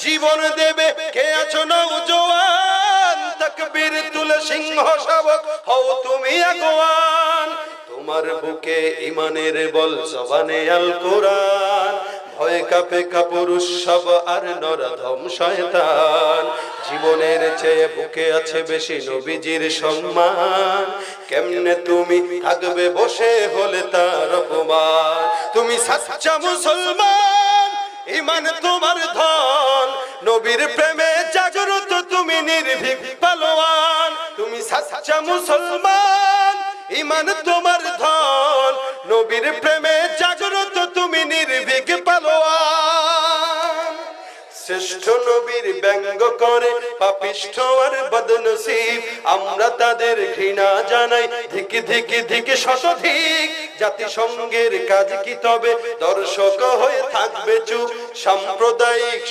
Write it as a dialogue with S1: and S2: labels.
S1: জীবন দেবে কে আছো নওজোয়ান, তাকবীর তুলে সিংহ শাবক হও তুমি আগোয়ান। তোমার বুকে ইমানের বল, জবানে আল কোরআন, ভয় কাঁপে কাপুরুষ সব আর নরধম শয়তান। জীবনের চেয়ে বুকে আছে বেশি নবীজির সম্মান, কেমনে তুমি থাকবে বসে হলে তার অপমান। তুমি সাচ্চা মুসলমান, ইমান তোমার ধন, নবীর প্রেমে জাগ্রত তুমি নির্ভীক পালোয়ান। তুমি সাচ্চা মুসলমান, ইমান তোমার ধন, নবীর প্রেমে জাগ্রত তুমি নির্ভীক পালোয়ান। শ্রেষ্ঠ নবীর ব্যঙ্গ করে পাপিষ্ঠ আর বদনসিব, আমরা তাদের ঘৃণা জানাই ধিকি ধিকি ধিকি শতধিক। জাতিসংঘের কাজ কি তবে দর্শক হয়ে থাকবে চুপ, সাম্প্রদায়িক